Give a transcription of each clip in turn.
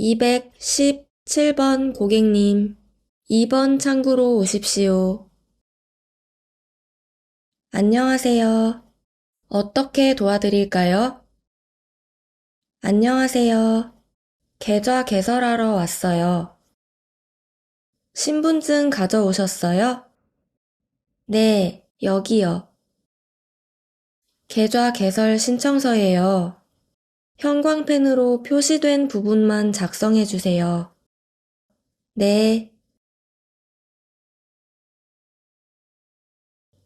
217번 고객님, 2번 창구로 오십시오. 안녕하세요. 어떻게 도와드릴까요? 안녕하세요. 계좌 개설하러 왔어요. 신분증 가져오셨어요? 네, 여기요. 계좌 개설 신청서예요. 형광펜으로 표시된 부분만 작성해 주세요. 네.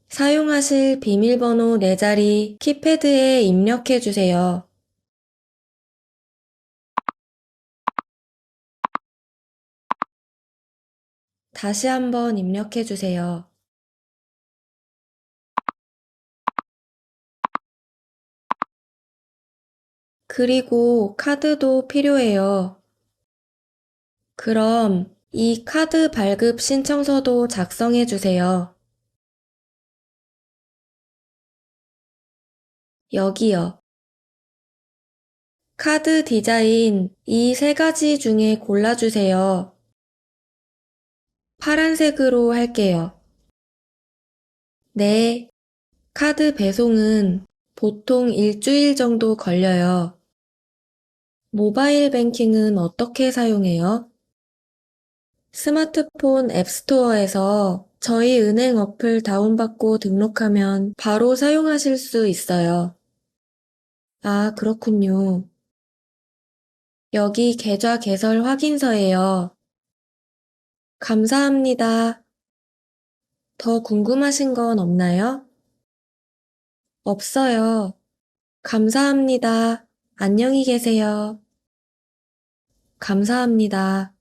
사용하실 비밀번호 4자리 키패드에 입력해 주세요. 다시 한번 입력해 주세요. 그리고 카드도 필요해요. 그럼 이 카드 발급 신청서도 작성해 주세요. 여기요. 카드 디자인 이 3가지 중에 골라주세요. 파란색으로 할게요. 네. 카드 배송은 보통 일주일 정도 걸려요. 모바일 뱅킹은 어떻게 사용해요? 스마트폰 앱스토어에서 저희 은행 어플 다운받고 등록하면 바로 사용하실 수 있어요. 아, 그렇군요. 여기 계좌 개설 확인서예요. 감사합니다. 더 궁금하신 건 없나요? 없어요. 감사합니다. 안녕히 계세요. 감사합니다.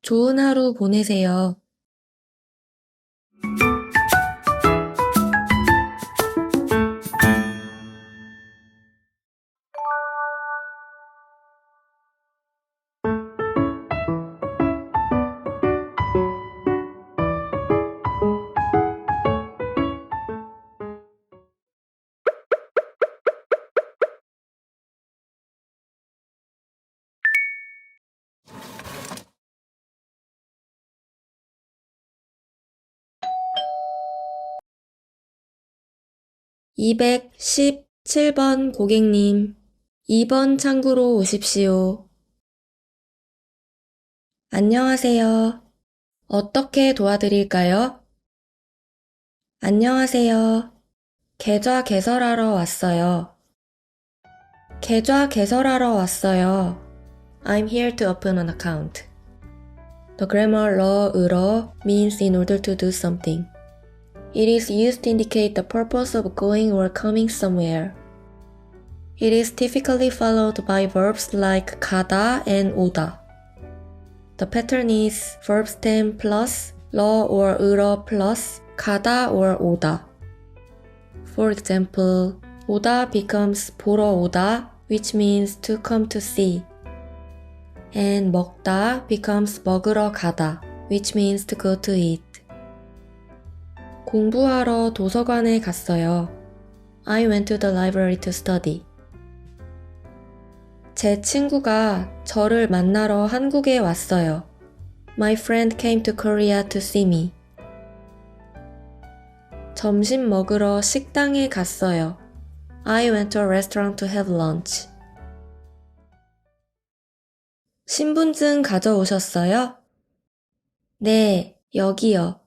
좋은 하루 보내세요. (217번) 고객님, 2번 창구로 오십시오. 안녕하세요. 어떻게 도와드릴까요? 안녕하세요. 계좌 개설하러 왔어요. 계좌 개설하러 왔어요. I'm here to open an account. The grammar 러으로 means in order to do something. It is used to indicate the purpose of going or coming somewhere. It is typically followed by verbs like 가다 and 오다. The pattern is verb stem plus 러 or 으로 plus 가다 or 오다. For example, 오다 becomes 보러 오다, which means to come to see. And 먹다 becomes 먹으러 가다, which means to go to eat. 공부하러 도서관에 갔어요. I went to the library to study. 제 친구가 저를 만나러 한국에 왔어요. My friend came to Korea to see me. 점심 먹으러 식당에 갔어요. I went to a restaurant to have lunch. 신분증 가져오셨어요? 네, 여기요.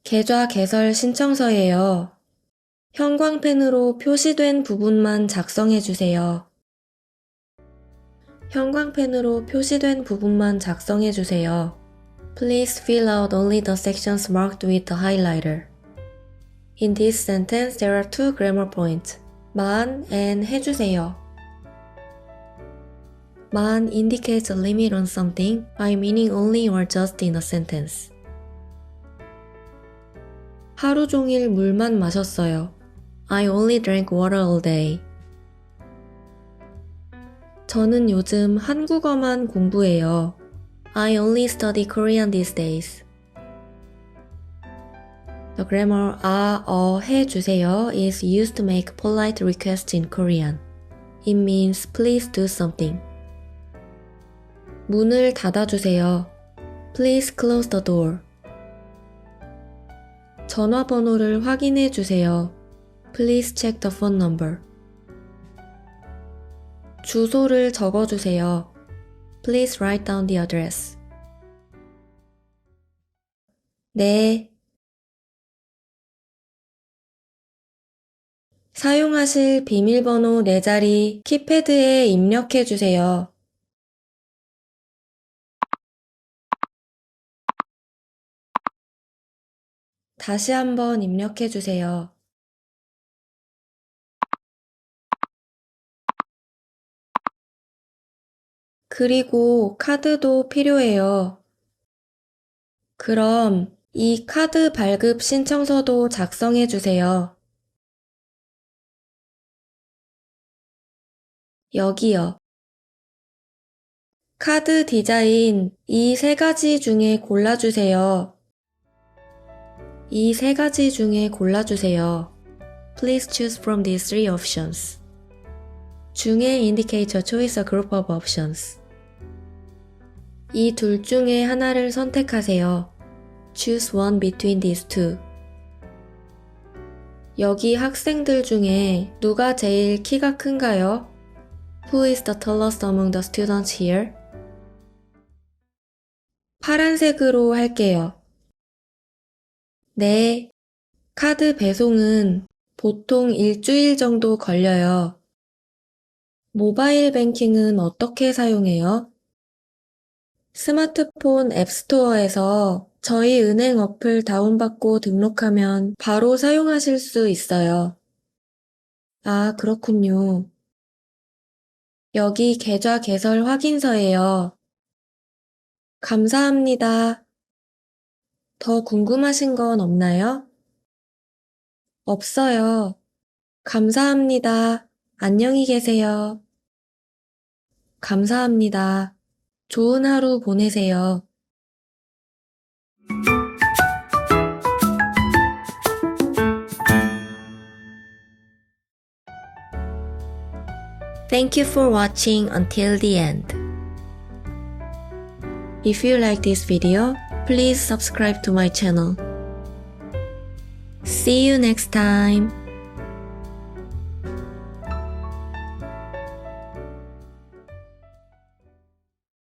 계좌 개설 신청서예요. 형광펜으로 표시된 부분만 작성해 주세요. 형광펜으로 표시된 부분만 작성해 주세요. Please fill out only the sections marked with the highlighter. In this sentence, there are two grammar points. 만 and 해주세요. 만 indicates a limit on something by meaning only or just in a sentence. 하루 종일 물만 마셨어요. I only drank water all day. 저는 요즘 한국어만 공부해요. I only study Korean these days. The grammar 해주세요 is used to make polite requests in Korean. It means please do something. 문을 닫아주세요. Please close the door. 전화번호를 확인해 주세요. Please check the phone number. 주소를 적어주세요. Please write down the address. 네. 사용하실 비밀번호 4자리 키패드에 입력해 주세요. 다시 한번 입력해 주세요. 그리고 카드도 필요해요. 그럼 이 카드 발급 신청서도 작성해 주세요. 여기요. 카드 디자인 이 3가지 중에 골라주세요. 이 3가지 중에 골라주세요. Please choose from these 3 options. 중에 indicate your choice a group of options. 이 둘 중에 하나를 선택하세요. Choose one between these two. 여기 학생들 중에 누가 제일 키가 큰가요? Who is the tallest among the students here? 파란색으로 할게요. 네. 카드 배송은 보통 일주일 정도 걸려요. 모바일 뱅킹은 어떻게 사용해요? 스마트폰 앱스토어에서 저희 은행 어플 다운받고 등록하면 바로 사용하실 수 있어요. 아, 그렇군요. 여기 계좌 개설 확인서예요. 감사합니다. 더 궁금하신 건 없나요? 없어요. 감사합니다. 안녕히 계세요. 감사합니다. 좋은 하루 보내세요. Thank you for watching until the end. If you like this video, please subscribe to my channel. See you next time.